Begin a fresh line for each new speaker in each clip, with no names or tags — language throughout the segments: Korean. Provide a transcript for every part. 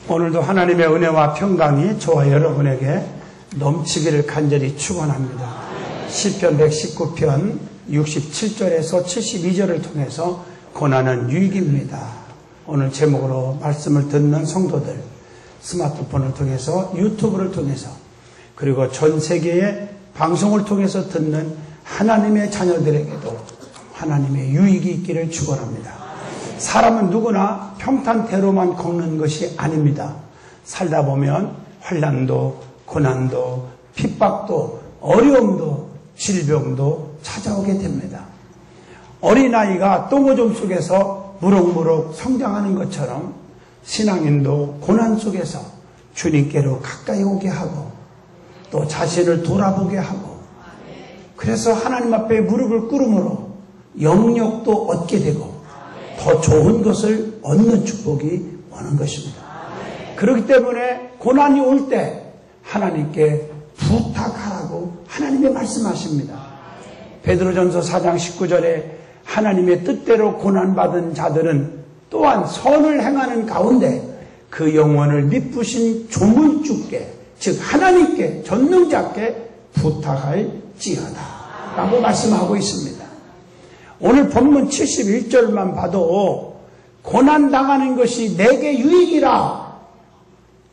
오늘도 하나님의 은혜와 평강이 저와 여러분에게 넘치기를 간절히 축원합니다. 시편 119편 67절에서 72절을 통해서 고난은 유익입니다. 오늘 제목으로 말씀을 듣는 성도들, 스마트폰을 통해서, 유튜브를 통해서, 그리고 전 세계의 방송을 통해서 듣는 하나님의 자녀들에게도 하나님의 유익이 있기를 축원합니다. 사람은 누구나 평탄대로만 걷는 것이 아닙니다. 살다 보면 환난도, 고난도, 핍박도, 어려움도, 질병도 찾아오게 됩니다. 어린아이가 똥오줌 속에서 무럭무럭 성장하는 것처럼 신앙인도 고난 속에서 주님께로 가까이 오게 하고 또 자신을 돌아보게 하고, 그래서 하나님 앞에 무릎을 꿇음으로 영역도 얻게 되고 더 좋은 것을 얻는 축복이 오는 것입니다. 그렇기 때문에 고난이 올 때 하나님께 부탁하라고 하나님이 말씀하십니다. 베드로전서 4장 19절에 하나님의 뜻대로 고난받은 자들은 또한 선을 행하는 가운데 그 영혼을 미쁘신 조물주께, 즉 하나님께, 전능자께 부탁할지어다 라고 말씀하고 있습니다. 오늘 본문 71절만 봐도 고난당하는 것이 내게 유익이라,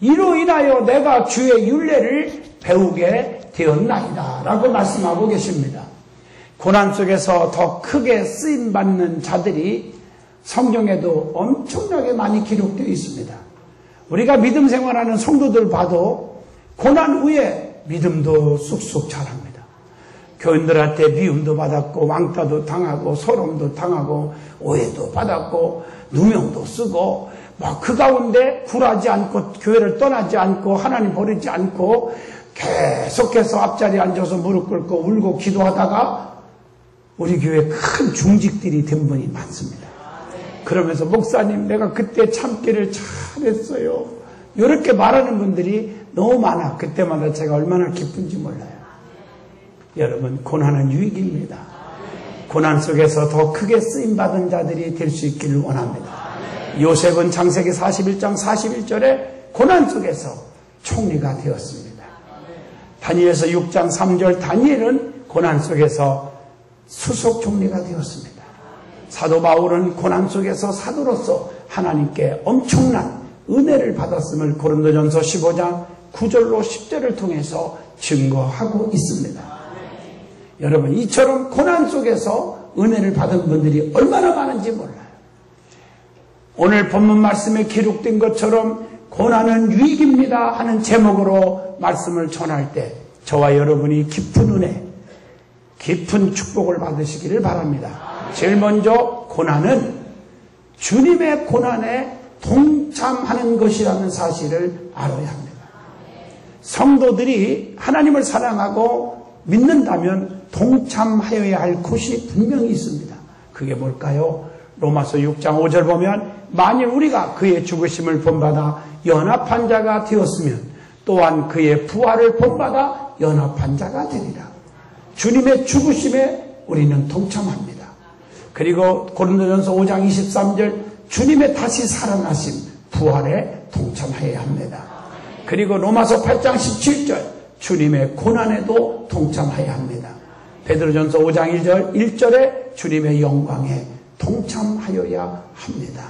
이로 인하여 내가 주의 율례를 배우게 되었나이다 라고 말씀하고 계십니다. 고난 속에서 더 크게 쓰임받는 자들이 성경에도 엄청나게 많이 기록되어 있습니다. 우리가 믿음 생활하는 성도들 봐도 고난 후에 믿음도 쑥쑥 자랍니다. 교인들한테 미움도 받았고 왕따도 당하고 소름도 당하고 오해도 받았고 누명도 쓰고 그 가운데 굴하지 않고 교회를 떠나지 않고 하나님 버리지 않고 계속해서 앞자리에 앉아서 무릎 꿇고 울고 기도하다가 우리 교회에 큰 중직들이 된 분이 많습니다. 그러면서 목사님 내가 그때 참기를 잘했어요, 이렇게 말하는 분들이 너무 많아. 그때마다 제가 얼마나 기쁜지 몰라요. 여러분, 고난은 유익입니다. 고난 속에서 더 크게 쓰임받은 자들이 될 수 있기를 원합니다. 요셉은 창세기 41장 41절에 고난 속에서 총리가 되었습니다. 다니엘서 6장 3절 다니엘은 고난 속에서 수석 총리가 되었습니다. 사도 바울은 고난 속에서 사도로서 하나님께 엄청난 은혜를 받았음을 고린도전서 15장 9절로 10절을 통해서 증거하고 있습니다. 여러분, 이처럼 고난 속에서 은혜를 받은 분들이 얼마나 많은지 몰라요. 오늘 본문 말씀에 기록된 것처럼 고난은 유익입니다 하는 제목으로 말씀을 전할 때 저와 여러분이 깊은 은혜, 깊은 축복을 받으시기를 바랍니다. 제일 먼저 고난은 주님의 고난에 동참하는 것이라는 사실을 알아야 합니다. 성도들이 하나님을 사랑하고 믿는다면 동참하여야 할 곳이 분명히 있습니다. 그게 뭘까요? 로마서 6장 5절 보면 만일 우리가 그의 죽으심을 본받아 연합한 자가 되었으면 또한 그의 부활을 본받아 연합한 자가 되리라. 주님의 죽으심에 우리는 동참합니다. 그리고 고린도전서 5장 23절 주님의 다시 살아나심, 부활에 동참해야 합니다. 그리고 로마서 8장 17절 주님의 고난에도 동참해야 합니다. 베드로전서 5장 1절에 주님의 영광에 동참하여야 합니다.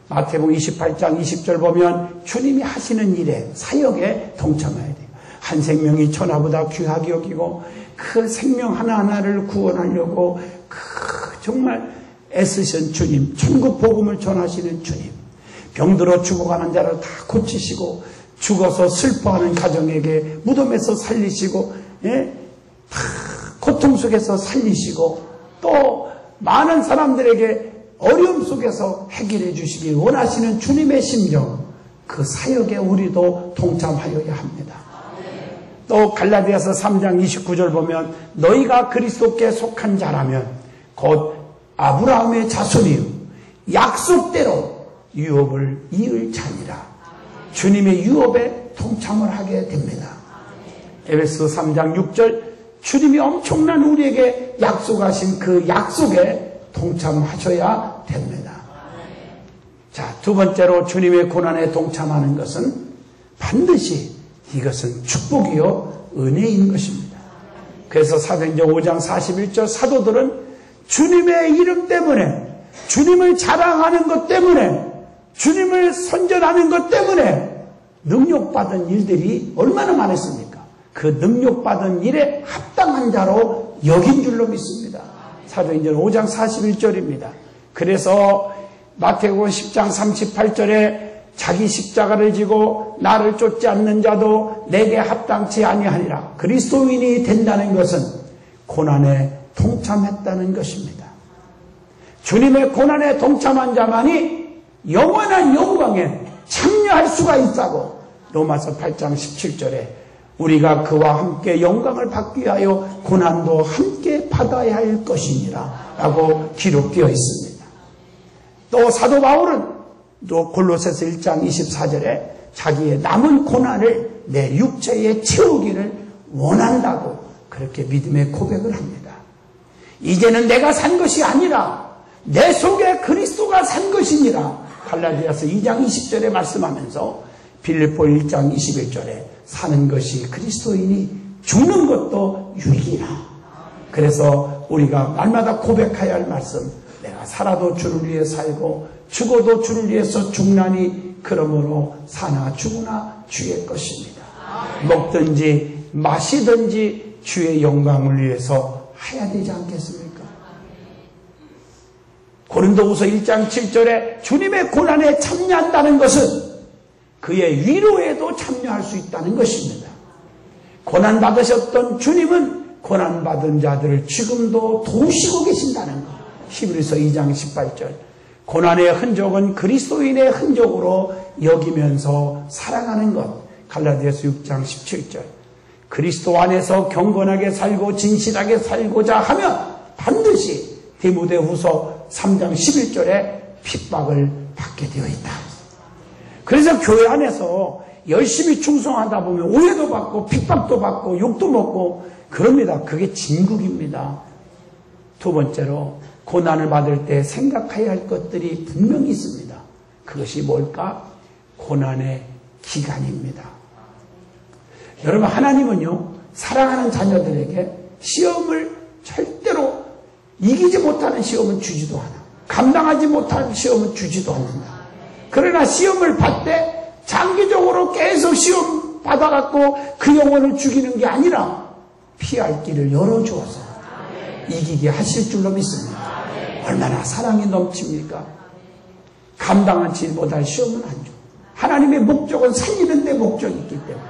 마태복음 28장 20절 보면 주님이 하시는 일에, 사역에 동참해야 돼요. 한 생명이 천하보다 귀하게 여기고 그 생명 하나하나를 구원하려고 정말 애쓰신 주님, 천국 복음을 전하시는 주님, 병들어 죽어가는 자를 다 고치시고 죽어서 슬퍼하는 가정에게 무덤에서 살리시고, 다 고통 속에서 살리시고, 또 많은 사람들에게 어려움 속에서 해결해 주시길 원하시는 주님의 심정, 그 사역에 우리도 동참하여야 합니다. 또 갈라디아서 3장 29절 보면 너희가 그리스도께 속한 자라면 곧 아브라함의 자손이요 약속대로 유업을 이을 자니라. 주님의 유업에 동참을 하게 됩니다. 에베소 3장 6절 주님이 엄청난 우리에게 약속하신 그 약속에 동참하셔야 됩니다. 자, 두 번째로 주님의 고난에 동참하는 것은 반드시 이것은 축복이요 은혜인 것입니다. 그래서 사도행전 5장 41절 사도들은 주님의 이름 때문에, 주님을 자랑하는 것 때문에, 주님을 선전하는 것 때문에 능력받은 일들이 얼마나 많았습니까? 그 능력받은 일에 합당한 자로 여긴 줄로 믿습니다. 사도행전 5장 41절입니다. 그래서 마태복음 10장 38절에 자기 십자가를 지고 나를 쫓지 않는 자도 내게 합당치 아니하니라. 그리스도인이 된다는 것은 고난에 동참했다는 것입니다. 주님의 고난에 동참한 자만이 영원한 영광에 참여할 수가 있다고 로마서 8장 17절에 우리가 그와 함께 영광을 받기 위하여 고난도 함께 받아야 할 것이니라 라고 기록되어 있습니다. 또 사도 바울은 또 골로새서 1장 24절에 자기의 남은 고난을 내 육체에 채우기를 원한다고 그렇게 믿음의 고백을 합니다. 이제는 내가 산 것이 아니라 내 속에 그리스도가 산 것이니라. 갈라디아서 2장 20절에 말씀하면서 빌립보 1장 21절에 사는 것이 그리스도이니 죽는 것도 유익이라. 그래서 우리가 날마다 고백해야 할 말씀, 내가 살아도 주를 위해 살고 죽어도 주를 위해서 죽나니 그러므로 사나 죽으나 주의 것입니다. 먹든지 마시든지 주의 영광을 위해서 해야 되지 않겠습니까? 고린도후서 1장 7절에 주님의 고난에 참여한다는 것은 그의 위로에도 참여할 수 있다는 것입니다. 고난받으셨던 주님은 고난받은 자들을 지금도 도우시고 계신다는 것. 히브리서 2장 18절. 고난의 흔적은 그리스도인의 흔적으로 여기면서 살아가는 것. 갈라디아서 6장 17절. 그리스도 안에서 경건하게 살고 진실하게 살고자 하면 반드시 디모데후서 3장 11절에 핍박을 받게 되어 있다. 그래서 교회 안에서 열심히 충성하다 보면 오해도 받고 핍박도 받고 욕도 먹고 그럽니다. 그게 진국입니다. 두 번째로 고난을 받을 때 생각해야 할 것들이 분명히 있습니다. 그것이 뭘까? 고난의 기간입니다. 여러분, 하나님은요, 사랑하는 자녀들에게 시험을 절대로 이기지 못하는 시험은 주지도 않아. 감당하지 못하는 시험은 주지도 않는다. 그러나 시험을 받되 장기적으로 계속 시험 받아갖고 그 영혼을 죽이는 게 아니라 피할 길을 열어주어서 이기게 하실 줄로 믿습니다. 얼마나 사랑이 넘칩니까? 감당하지 못할 시험은 안 줘. 하나님의 목적은 살리는 데 목적이 있기 때문에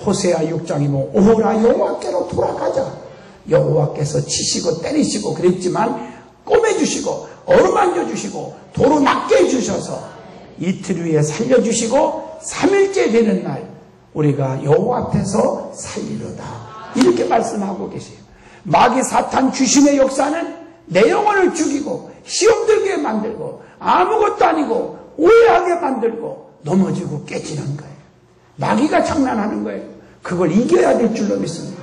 호세아 6장이 뭐 오라 여호와께로 돌아가자. 여호와께서 치시고 때리시고 그랬지만 꼬매주시고 어루만져 주시고 도로 낫게 해주셔서 이틀 후에 살려주시고 3일째 되는 날 우리가 여호와 앞에서 살리로다. 이렇게 말씀하고 계세요. 마귀 사탄 귀신의 역사는 내 영혼을 죽이고 시험 들게 만들고 아무것도 아니고 오해하게 만들고 넘어지고 깨지는 거예요. 마귀가 장난하는 거예요. 그걸 이겨야 될 줄로 믿습니다.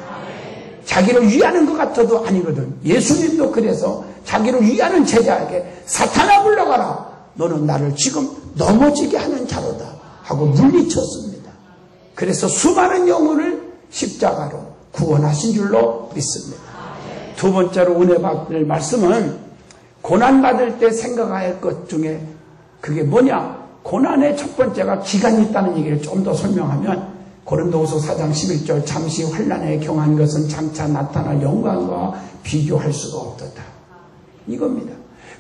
자기를 위하는 것 같아도 아니거든. 예수님도 그래서 자기를 위하는 제자에게 사탄아 물러가라. 너는 나를 지금 넘어지게 하는 자로다 하고 물리쳤습니다. 그래서 수많은 영혼을 십자가로 구원하신 줄로 믿습니다. 두 번째로 은혜 받을 말씀은 고난받을 때 생각해야 할 것 중에 그게 뭐냐? 고난의 첫 번째가 기간이 있다는 얘기를 좀 더 설명하면 고린도후서 4장 11절 잠시 환난에 경한 것은 장차 나타날 영광과 비교할 수가 없도다. 이겁니다.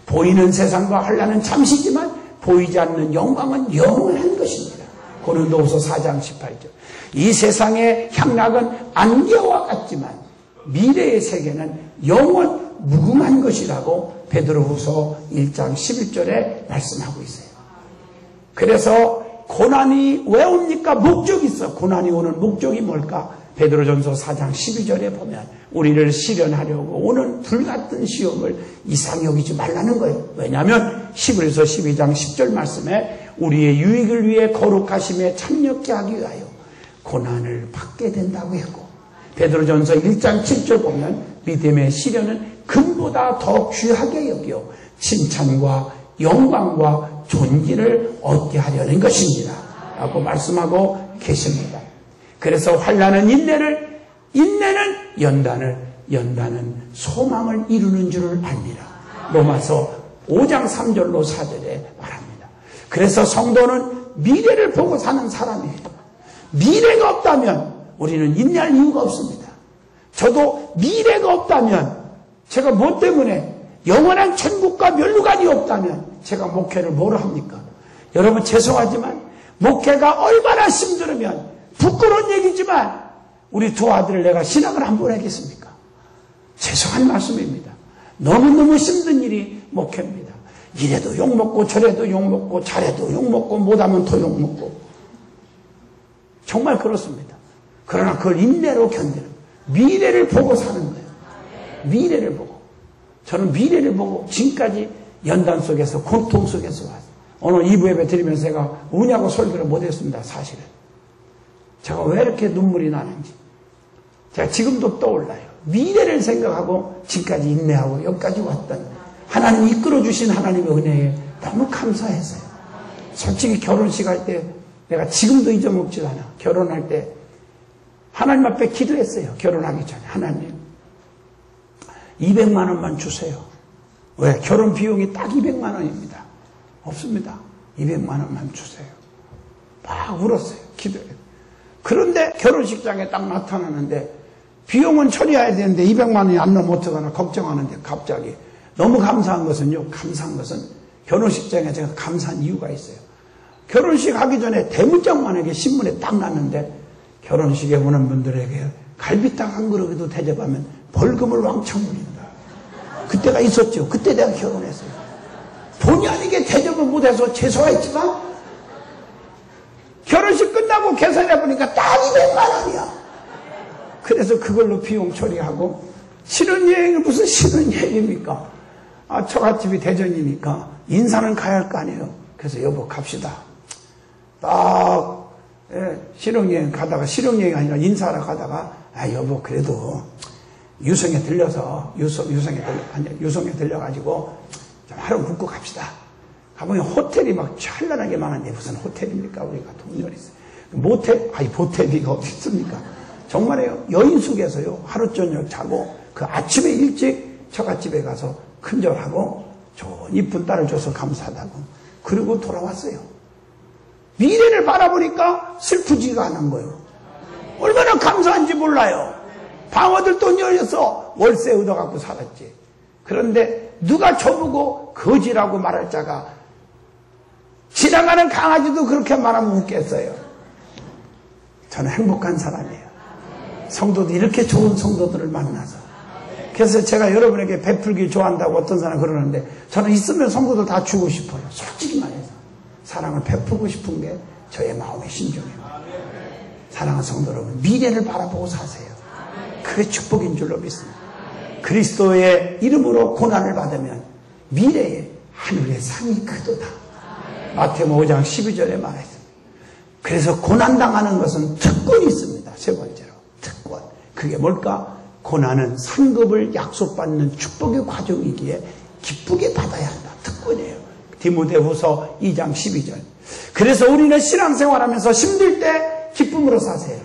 보이는 세상과 환난은 잠시지만 보이지 않는 영광은 영원한 것입니다. 고린도후서 4장 18절. 이 세상의 향락은 안개와 같지만 미래의 세계는 영원 무궁한 것이라고 베드로후서 1장 11절에 말씀하고 있어요. 그래서 고난이 왜 옵니까? 목적이 있어. 고난이 오는 목적이 뭘까? 베드로전서 4장 12절에 보면 우리를 시련하려고 오는 불같은 시험을 이상히 여기지 말라는 거예요. 왜냐하면 히브리서 12장 10절 말씀에 우리의 유익을 위해 거룩하심에 참여케 하기 위하여 고난을 받게 된다고 했고 베드로전서 1장 7절 보면 믿음의 시련은 금보다 더 귀하게 여겨 칭찬과 영광과 존귀를 얻게 하려는 것입니다 라고 말씀하고 계십니다. 그래서 환난은 인내를, 인내는 연단을, 연단은 소망을 이루는 줄을 압니다. 로마서 5장 3절로 4절에 말합니다. 그래서 성도는 미래를 보고 사는 사람이에요. 미래가 없다면 우리는 인내할 이유가 없습니다. 저도 미래가 없다면, 제가 뭐 때문에 영원한 천국과 멸류관이 없다면 제가 목회를 뭐로 합니까? 여러분 죄송하지만 목회가 얼마나 힘들으면, 부끄러운 얘기지만 우리 두 아들을 내가 신학을 한 번 하겠습니까? 죄송한 말씀입니다. 너무너무 힘든 일이 목회입니다. 이래도 욕먹고 저래도 욕먹고 잘해도 욕먹고 못하면 더 욕먹고, 정말 그렇습니다. 그러나 그걸 인내로 견디는, 미래를 보고 사는 거예요. 미래를 보고. 저는 미래를 보고 지금까지 연단 속에서, 고통 속에서 왔어요. 오늘 2부 예배 드리면서 제가 우냐고 설교를 못했습니다. 사실은 제가 왜 이렇게 눈물이 나는지 제가 지금도 떠올라요. 미래를 생각하고 지금까지 인내하고 여기까지 왔던 하나님 이끌어주신 하나님의 은혜에 너무 감사했어요. 솔직히 결혼식 할 때 내가 지금도 잊어먹지 않아. 결혼할 때 하나님 앞에 기도했어요. 결혼하기 전에 하나님 200만 원만 주세요. 왜? 결혼 비용이 딱 200만 원입니다. 없습니다. 200만 원만 주세요. 막 울었어요. 기도해요. 그런데 결혼식장에 딱 나타나는데 비용은 처리해야 되는데 200만 원이 안 넘어 어떡하나 걱정하는데 갑자기 너무 감사한 것은요. 감사한 것은 결혼식장에 제가 감사한 이유가 있어요. 결혼식 하기 전에 대문짝만하게 신문에 딱 났는데 결혼식에 오는 분들에게 갈비탕 한 그릇에도 대접하면 벌금을 왕창 물린다. 그때가 있었죠. 그때 내가 결혼했어요. 본의 아니게 대접을 못해서 죄송했지만 결혼식 끝나고 계산해보니까 딱 200만 원이야. 그래서 그걸로 비용 처리하고, 신혼여행은 무슨 신혼여행입니까? 아, 처갓집이 대전이니까 인사는 가야 할 거 아니에요. 그래서 여보 갑시다. 딱 신혼여행 가다가, 신혼여행이 아니라 인사하러 가다가, 아 여보 그래도 유성에 들려서 유성에 들려가지고 좀 하루 묵고 갑시다. 가보면 호텔이 막 찬란하게 많은데 무슨 호텔입니까? 우리가 돈이 어디 있어요. 모텔, 아니 모텔비가 어디 있습니까? 정말이에요. 여인숙에서요 하루 저녁 자고 그 아침에 일찍 처갓집에 가서 큰절하고 좋은 이쁜 딸을 줘서 감사하다고, 그리고 돌아왔어요. 미래를 바라보니까 슬프지가 않은 거예요. 얼마나 감사한지 몰라요. 방어들 돈 열려서 월세 얻어갖고 살았지. 그런데 누가 저보고 거지라고 말할 자가, 지나가는 강아지도 그렇게 말하면 웃겠어요. 저는 행복한 사람이에요. 성도도 이렇게 좋은 성도들을 만나서. 그래서 제가 여러분에게 베풀기 좋아한다고 어떤 사람 그러는데, 저는 있으면 성도들 다 주고 싶어요. 솔직히 말해서 사랑을 베풀고 싶은 게 저의 마음의 심정이에요. 사랑하는 성도 여러분, 미래를 바라보고 사세요. 그게 축복인 줄로 믿습니다. 그리스도의 이름으로 고난을 받으면 미래에 하늘의 상이 크도다. 마태복음 5장 12절에 말했습니다. 그래서 고난당하는 것은 특권이 있습니다. 세 번째로 특권. 그게 뭘까? 고난은 상급을 약속받는 축복의 과정이기에 기쁘게 받아야 한다. 특권이에요. 디모데후서 2장 12절. 그래서 우리는 신앙생활하면서 힘들 때 기쁨으로 사세요.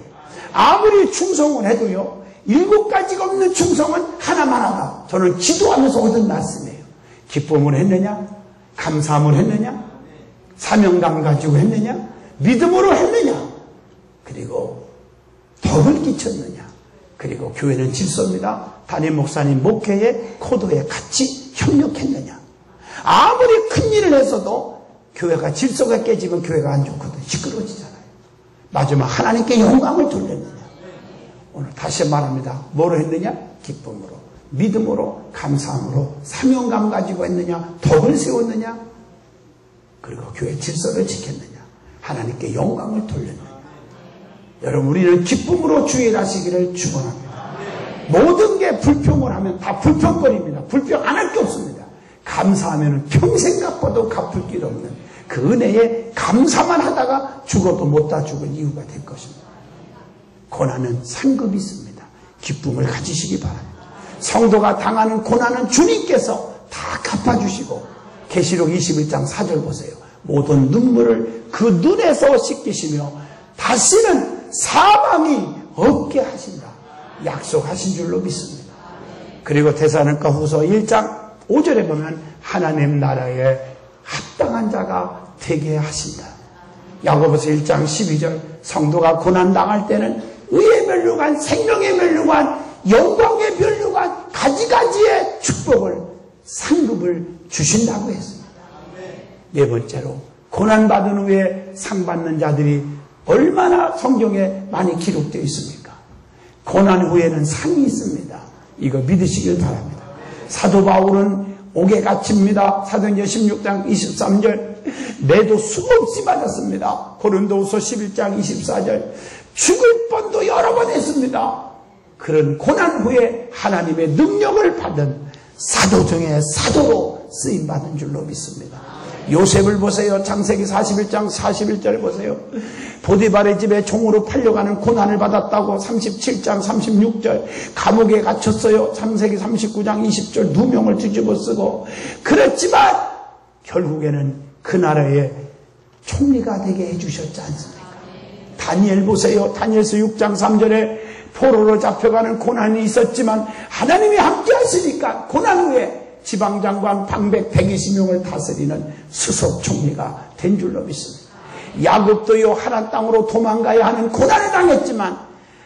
아무리 충성을 해도요, 7가지가 없는 충성은 하나만 하다. 저는 기도하면서 얻은 말씀이에요. 기쁨을 했느냐? 감사함을 했느냐? 사명감 가지고 했느냐? 믿음으로 했느냐? 그리고 덕을 끼쳤느냐? 그리고 교회는 질서입니다. 담임 목사님 목회에 코드에 같이 협력했느냐? 아무리 큰 일을 했어도 교회가 질서가 깨지면 교회가 안 좋거든. 시끄러워지잖아요. 마지막 하나님께 영광을 돌렸느냐? 오늘 다시 말합니다. 뭐로 했느냐? 기쁨으로, 믿음으로, 감사함으로, 사명감 가지고 했느냐? 덕을 세웠느냐? 그리고 교회 질서를 지켰느냐? 하나님께 영광을 돌렸느냐? 여러분, 우리는 기쁨으로 주일하시기를 축원합니다. 모든 게 불평을 하면 다 불평거립니다. 불평 안 할 게 없습니다. 감사하면 평생 갚아도 갚을 길 없는 그 은혜에 감사만 하다가 죽어도 못 다 죽을 이유가 될 것입니다. 고난은 상급이 있습니다. 기쁨을 가지시기 바랍니다. 성도가 당하는 고난은 주님께서 다 갚아주시고, 계시록 21장 4절 보세요. 모든 눈물을 그 눈에서 씻기시며 다시는 사망이 없게 하신다 약속하신 줄로 믿습니다. 그리고 데살로니가 후서 1장 5절에 보면 하나님 나라에 합당한 자가 되게 하신다. 야고보서 1장 12절 성도가 고난당할 때는 의의 면류관, 생명의 면류관, 영광의 면류관, 가지가지의 축복을 상급을 주신다고 했습니다. 네 번째로 고난받은 후에 상 받는 자들이 얼마나 성경에 많이 기록되어 있습니까? 고난 후에는 상이 있습니다. 이거 믿으시길 바랍니다. 사도 바울은 옥에 갇힙니다. 사도행전 16장 23절 매도 수없이 맞았습니다. 고린도후서 11장 24절 죽을 뻔도 여러 번 했습니다. 그런 고난 후에 하나님의 능력을 받은 사도 중에 사도로 쓰임받은 줄로 믿습니다. 요셉을 보세요. 창세기 41장 41절에 보세요. 보디발의 집에 종으로 팔려가는 고난을 받았다고 37장 36절 감옥에 갇혔어요. 창세기 39장 20절 누명을 뒤집어 쓰고 그랬지만 결국에는 그 나라의 총리가 되게 해주셨지 않습니까? 다니엘 보세요. 다니엘서 6장 3절에 포로로 잡혀가는 고난이 있었지만 하나님이 함께 하시니까 고난 후에 지방장관 방백 120명을 다스리는 수석 총리가 된 줄로 믿습니다. 야곱도요 하란 땅으로 도망가야 하는 고난을 당했지만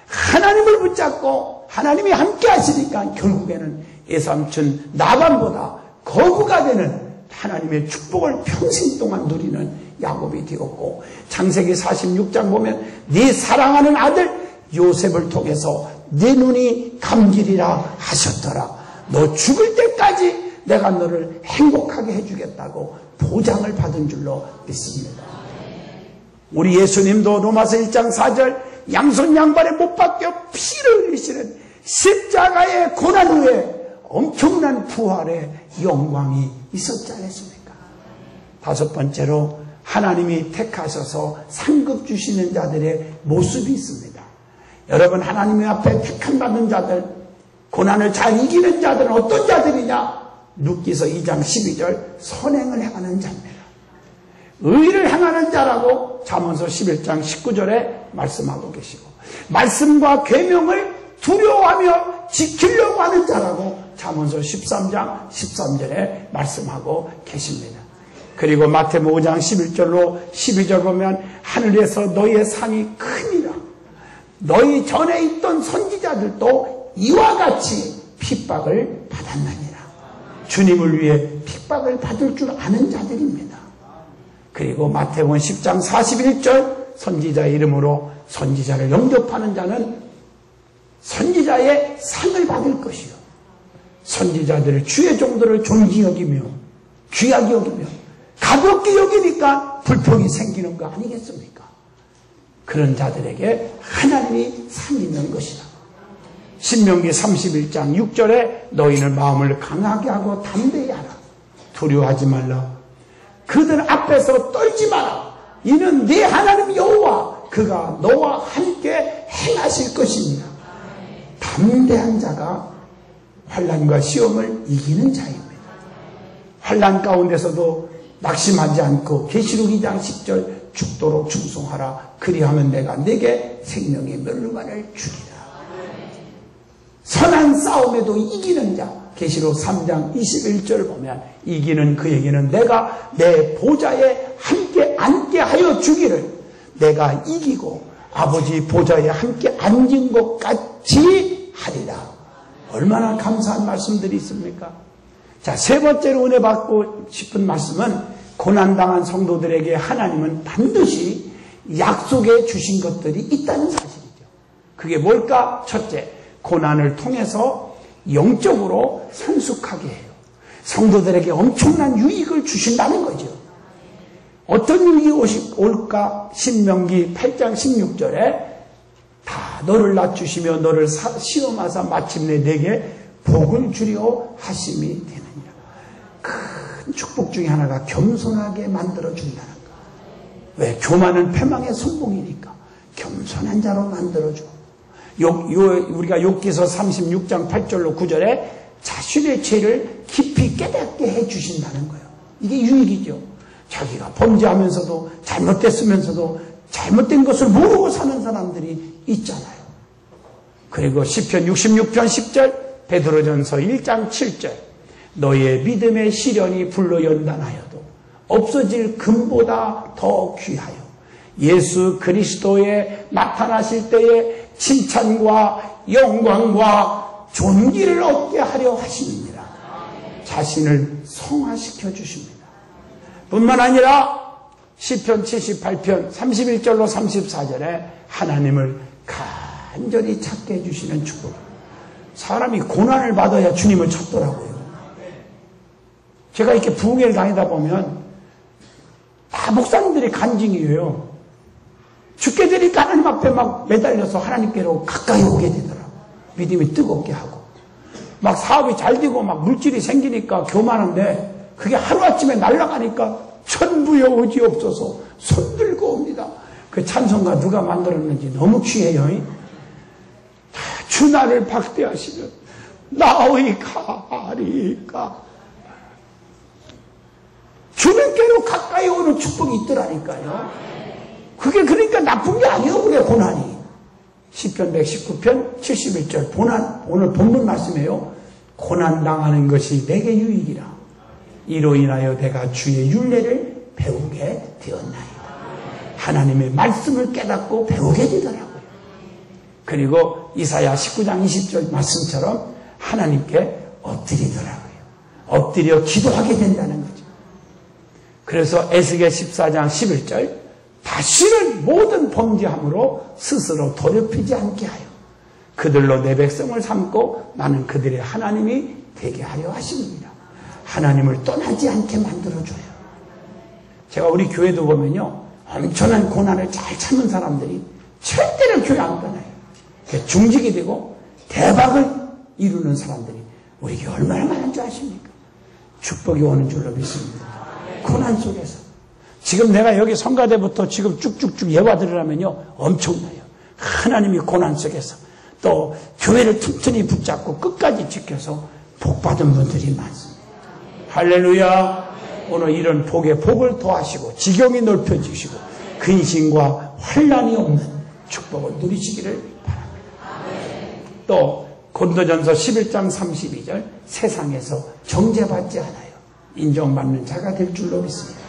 하나님을 붙잡고 하나님이 함께 하시니까 결국에는 외삼촌 나반보다 거부가 되는 하나님의 축복을 평생 동안 누리는 야곱이 되었고 창세기 46장 보면 네 사랑하는 아들 요셉을 통해서 네 눈이 감기리라 하셨더라. 너 죽을 때까지 내가 너를 행복하게 해주겠다고 보장을 받은 줄로 믿습니다. 우리 예수님도 로마서 1장 4절 양손 양발에 못 박혀 피를 흘리시는 십자가의 고난 후에 엄청난 부활의 영광이 있었지 않습니까? 다섯 번째로 하나님이 택하셔서 상급 주시는 자들의 모습이 있습니다. 여러분 하나님의 앞에 택함받은 자들 고난을 잘 이기는 자들은 어떤 자들이냐? 룻기서 2장 12절 선행을 행하는 자입니다. 의를 행하는 자라고 잠언서 11장 19절에 말씀하고 계시고 말씀과 계명을 두려워하며 지키려고 하는 자라고 잠언서 13장 13절에 말씀하고 계십니다. 그리고 마태복음 5장 11절로 12절 보면 하늘에서 너희의 상이 크니라. 너희 전에 있던 선지자들도 이와 같이 핍박을 받았느니라. 주님을 위해 핍박을 받을 줄 아는 자들입니다. 그리고 마태복음 10장 41절 선지자의 이름으로 선지자를 영접하는 자는 선지자의 상을 받을 것이요. 선지자들을 주의 종들을 존귀 여기며 귀하게 여기며 가볍게 여기니까 불평이 생기는 거 아니겠습니까? 그런 자들에게 하나님이 상 있는 것이다. 신명기 31장 6절에 너희는 마음을 강하게 하고 담대히 하라. 두려워하지 말라. 그들 앞에서 떨지 마라. 이는 네 하나님 여호와 그가 너와 함께 행하실 것입니다. 담대한 자가 환난과 시험을 이기는 자입니다. 환난 가운데서도 낙심하지 않고 계시록 2장 10절 죽도록 충성하라. 그리하면 내가 네게 생명의 멸류관을 주리라. 선한 싸움에도 이기는 자 계시록 3장 21절 보면 이기는 그에게는 내가 내 보좌에 함께 앉게 하여 주기를 내가 이기고 아버지 보좌에 함께 앉은 것 같이 하리라. 얼마나 감사한 말씀들이 있습니까? 자, 세 번째로 은혜 받고 싶은 말씀은 고난당한 성도들에게 하나님은 반드시 약속해 주신 것들이 있다는 사실이죠. 그게 뭘까? 첫째, 고난을 통해서 영적으로 성숙하게 해요. 성도들에게 엄청난 유익을 주신다는 거죠. 어떤 유익이 올까? 신명기 8장 16절에 다 너를 낮추시며 너를 시험하사 마침내 내게 복을 주려 하심이 되느니라. 큰 축복 중에 하나가 겸손하게 만들어준다는 거. 왜? 교만은 패망의 손목이니까 겸손한 자로 만들어줘. 우리가 욥기서 36장 8절로 9절에 자신의 죄를 깊이 깨닫게 해주신다는 거예요. 이게 유익이죠. 자기가 범죄하면서도 잘못됐으면서도 잘못된 것을 모르고 사는 사람들이 있잖아요. 그리고 시편 66편 10절, 베드로전서 1장 7절, 너의 믿음의 시련이 불로 연단하여도 없어질 금보다 더 귀하여 예수 그리스도에 나타나실 때에 칭찬과 영광과 존귀를 얻게 하려 하십니다. 자신을 성화시켜 주십니다. 뿐만 아니라 시편 78편 31절로 34절에 하나님을 간절히 찾게 해주시는 축복. 사람이 고난을 받아야 주님을 찾더라고요. 제가 이렇게 부흥회를 다니다 보면 다 목사님들이 간증이에요. 죽게 되니까 하나님 앞에 막 매달려서 하나님께로 가까이 오게 되더라고요. 믿음이 뜨겁게 하고. 막 사업이 잘 되고 막 물질이 생기니까 교만한데 그게 하루아침에 날아가니까 천부여 오지 없어서 손들고 옵니다. 그 찬송가 누가 만들었는지 너무 귀해요. 주 나를 박대하시면 나의 가리까. 주님께로 가까이 오는 축복이 있더라니까요. 그게 그러니까 나쁜 게 아니에요. 그게 고난이. 시편 119편 71절 오늘 본문 말씀이에요. 고난 당하는 것이 내게 유익이라. 이로 인하여 내가 주의 율례를 배우게 되었나이다. 하나님의 말씀을 깨닫고 배우게 되더라고요. 그리고 이사야 19장 20절 말씀처럼 하나님께 엎드리더라고요. 엎드려 기도하게 된다는 거죠. 그래서 에스겔 14장 11절 다시는 모든 범죄함으로 스스로 더럽히지 않게 하여 그들로 내 백성을 삼고 나는 그들의 하나님이 되게 하려 하십니다. 하나님을 떠나지 않게 만들어줘요. 제가 우리 교회도 보면요, 엄청난 고난을 잘 참는 사람들이 절대로 교회 안 떠나요. 중직이 되고 대박을 이루는 사람들이 우리 교회 얼마나 많은 줄 아십니까? 축복이 오는 줄로 믿습니다. 고난 속에서. 지금 내가 여기 성가대부터 지금 쭉쭉쭉 예화드리라면요, 엄청나요. 하나님이 고난 속에서 또 교회를 튼튼히 붙잡고 끝까지 지켜서 복받은 분들이 많습니다. 할렐루야. 오늘 이런 복에 복을 더하시고 지경이 넓혀지시고 근심과 환란이 없는 축복을 누리시기를 바랍니다. 또 고린도전서 11장 32절 세상에서 정죄받지 않아요. 인정받는 자가 될 줄로 믿습니다.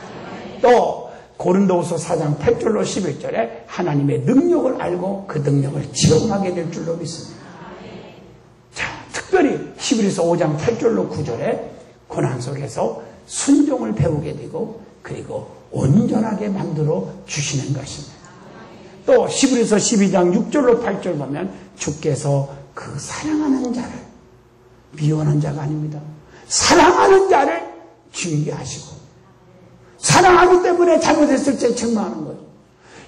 또 고린도후서 4장 8절로 11절에 하나님의 능력을 알고 그 능력을 지원하게 될 줄로 믿습니다. 자, 특별히 히브리서 5장 8절로 9절에 고난 속에서 순종을 배우게 되고 그리고 온전하게 만들어 주시는 것입니다. 또 히브리서 12장 6절로 8절 보면 주께서 그 사랑하는 자를 미워하는 자가 아닙니다. 사랑하는 자를 징계하시고 사랑하기 때문에 잘못했을 때 책망하는 거예요.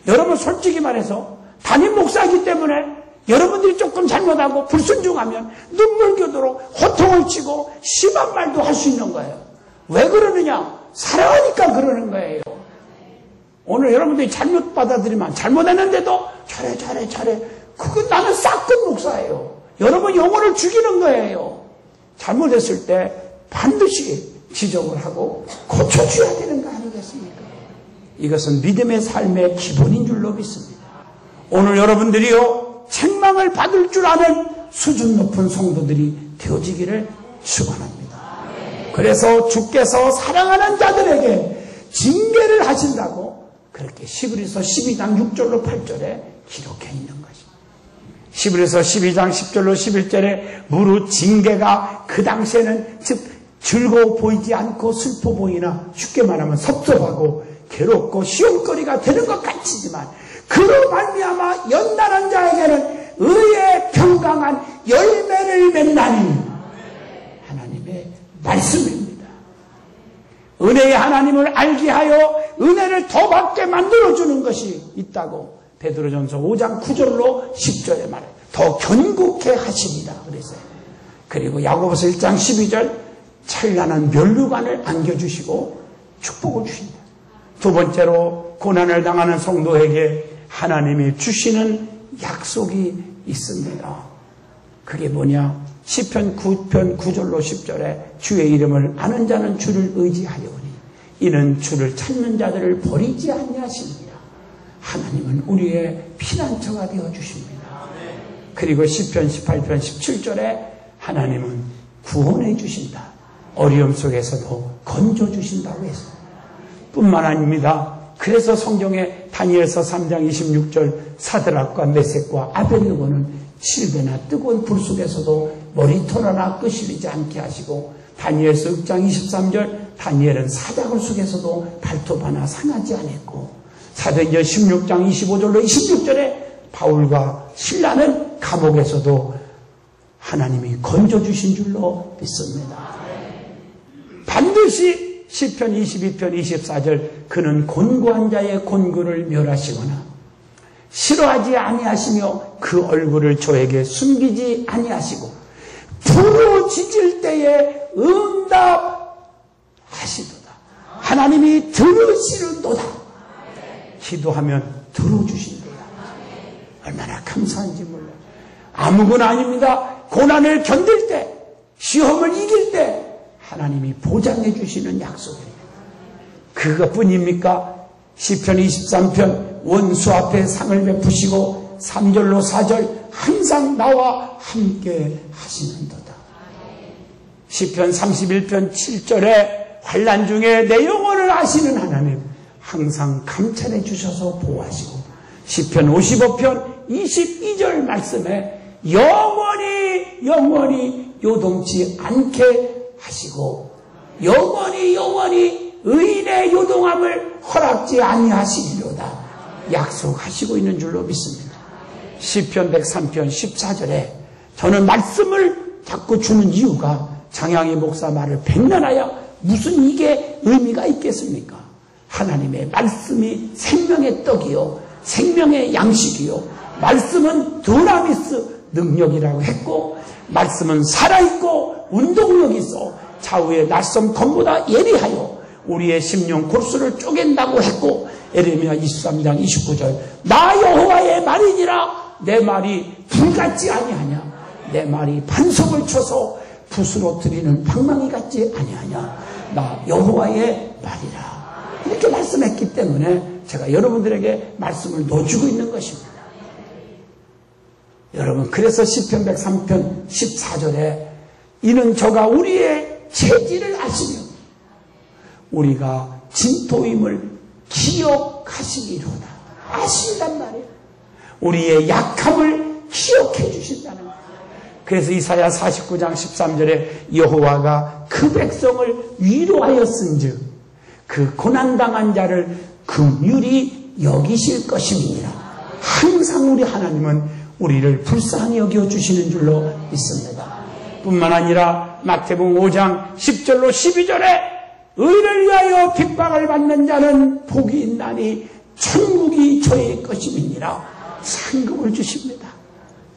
여러분 솔직히 말해서 담임 목사이기 때문에 여러분들이 조금 잘못하고 불순종하면 눈물교도로 호통을 치고 심한 말도 할 수 있는 거예요. 왜 그러느냐? 사랑하니까 그러는 거예요. 오늘 여러분들이 잘못 받아들이면 잘못했는데도 잘해. 그건 나는 싹큰 목사예요. 여러분 영혼을 죽이는 거예요. 잘못했을 때 반드시 지적을 하고 고쳐줘야 되는 거 아니겠습니까? 이것은 믿음의 삶의 기본인 줄로 믿습니다. 오늘 여러분들이요, 책망을 받을 줄 아는 수준 높은 성도들이 되어지기를 축원합니다. 그래서 주께서 사랑하는 자들에게 징계를 하신다고 그렇게 히브리서 12장 6절로 8절에 기록해 있는 것입니다. 히브리서 12장 10절로 11절에 무릇 징계가 그 당시에는 즉 즐거워 보이지 않고 슬퍼 보이나 쉽게 말하면 섭섭하고 괴롭고 시험거리가 되는 것 같지만 그로 말미암아 연단한 자에게는 의의 평강한 열매를 맺나니 하나님의 말씀입니다. 은혜의 하나님을 알게 하여 은혜를 더 받게 만들어주는 것이 있다고 베드로전서 5장 9절로 10절에 말해요. 더 견고케 하십니다. 그랬어요. 그리고 야고보서 1장 12절 찬란한 면류관을 안겨주시고 축복을 주신다. 두 번째로 고난을 당하는 성도에게 하나님이 주시는 약속이 있습니다. 그게 뭐냐? 시편 9편 9절로 10절에 주의 이름을 아는 자는 주를 의지하려니 이는 주를 찾는 자들을 버리지 아니하십니다. 하나님은 우리의 피난처가 되어주십니다. 그리고 시편 18편 17절에 하나님은 구원해 주신다. 어려움 속에서도 건져주신다고 했습니다. 뿐만 아닙니다. 그래서 성경에 다니엘서 3장 26절 사드락과 메섹과 아벳느고는 칠배나 뜨거운 불 속에서도 머리털 하나 끄시리지 않게 하시고, 다니엘서 6장 23절 다니엘은 사자굴 속에서도 발톱 하나 상하지 않았고, 사도행전 16장 25절로 26절에 바울과 실라는 감옥에서도 하나님이 건져주신 줄로 믿습니다. 반드시 시편 22편 24절 그는 곤고한 자의 곤고를 멸하시거나 싫어하지 아니하시며 그 얼굴을 저에게 숨기지 아니하시고 부르짖을 때에 응답하시도다. 하나님이 들으시는도다. 기도하면 들어주신대요. 얼마나 감사한지 몰라요. 아무거나 아닙니다. 고난을 견딜 때, 시험을 이길 때 하나님이 보장해 주시는 약속입니다. 그것뿐입니까? 시편 23편 원수 앞에 상을 베푸시고 3절로 4절 항상 나와 함께 하시는도다. 시편 31편 7절에 환난 중에 내 영혼을 아시는 하나님 항상 감찰해 주셔서 보호하시고, 시편 55편 22절 말씀에 영원히 요동치 않게 하시고 영원히 의인의 요동함을 허락지 아니하시리로다 약속하시고 있는 줄로 믿습니다. 시편 103편 14절에 저는 말씀을 자꾸 주는 이유가 장양희 목사 말을 백년하여 무슨 이게 의미가 있겠습니까? 하나님의 말씀이 생명의 떡이요 생명의 양식이요, 말씀은 두나미스 능력이라고 했고, 말씀은 살아있고 운동력이 있어 좌우의 낯선 검보다 예리하여 우리의 심령 골수를 쪼갠다고 했고, 에레미야 23장 29절 나 여호와의 말이니라 내 말이 불같지 아니하냐, 내 말이 반석을 쳐서 부스러뜨리는 방망이 같지 아니하냐, 나 여호와의 말이라 이렇게 말씀했기 때문에 제가 여러분들에게 말씀을 넣어주고 있는 것입니다. 여러분, 그래서 시편 103편 14절에 이는 저가 우리의 체질을 아시며 우리가 진토임을 기억하시기로다. 아신단 말이에요. 우리의 약함을 기억해 주신다는 거예요. 그래서 이사야 49장 13절에 여호와가 그 백성을 위로하였은즉 그 고난당한 자를 긍휼히 여기실 것임이니라. 항상 우리 하나님은 우리를 불쌍히 여겨주시는 줄로 믿습니다. 뿐만 아니라 마태복음 5장 10절로 12절에 의를 위하여 핍박을 받는 자는 복이 있나니 천국이 저의 것임이니라 상급을 주십니다.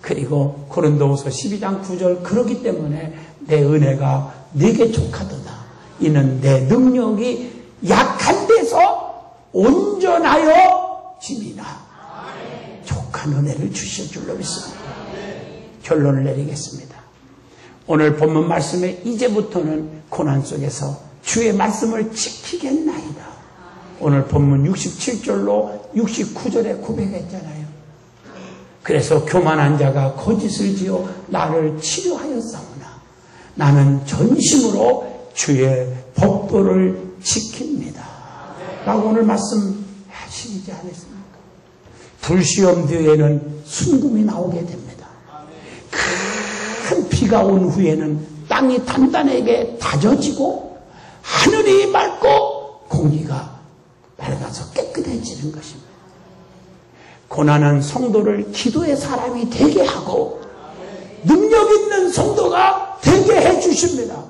그리고 고린도후서 12장 9절 그렇기 때문에 내 은혜가 네게 족하도다. 이는 내 능력이 약한 데서 온전하여 짐이나 족한 은혜를 주실 줄로 믿습니다. 결론을 내리겠습니다. 오늘 본문 말씀에 이제부터는 고난 속에서 주의 말씀을 지키겠나이다. 오늘 본문 67절로 69절에 고백했잖아요. 그래서 교만한 자가 거짓을 지어 나를 치료하였사오나 나는 전심으로 주의 법도를 지킵니다. 라고 오늘 말씀하시지 않았습니까? 불시험 뒤에는 순금이 나오게 됩니다. 큰 비가 온 후에는 땅이 단단하게 다져지고 하늘이 맑고 공기가 맑아서 깨끗해지는 것입니다. 고난은 성도를 기도의 사람이 되게 하고 능력 있는 성도가 되게 해주십니다.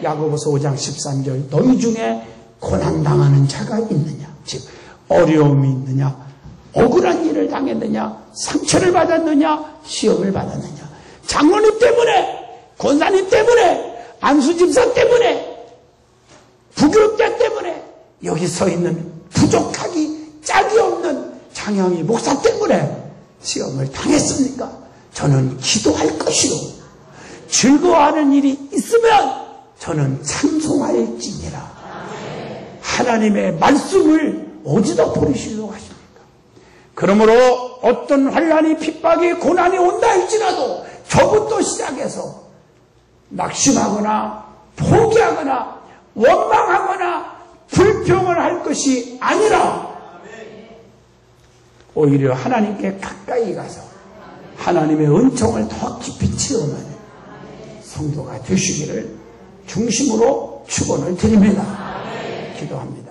야고보서 5장 13절 너희 중에 고난당하는 자가 있느냐, 즉 어려움이 있느냐, 억울한 일을 당했느냐, 상처를 받았느냐, 시험을 받았느냐, 장로님 때문에, 권사님 때문에, 안수집사 때문에, 부교육자 때문에, 여기 서 있는 부족하기 짝이 없는 장양희 목사 때문에 시험을 당했습니까? 저는 기도할 것이요 즐거워하는 일이 있으면 저는 찬송할지니라. 하나님의 말씀을 어디다 버리시려고 하십니까? 그러므로 어떤 환난이 핍박이 고난이 온다 할지라도 저부터 시작해서 낙심하거나 포기하거나 원망하거나 불평을 할 것이 아니라 오히려 하나님께 가까이 가서 하나님의 은총을 더 깊이 체험하는 성도가 되시기를 중심으로 축원을 드립니다. 기도합니다.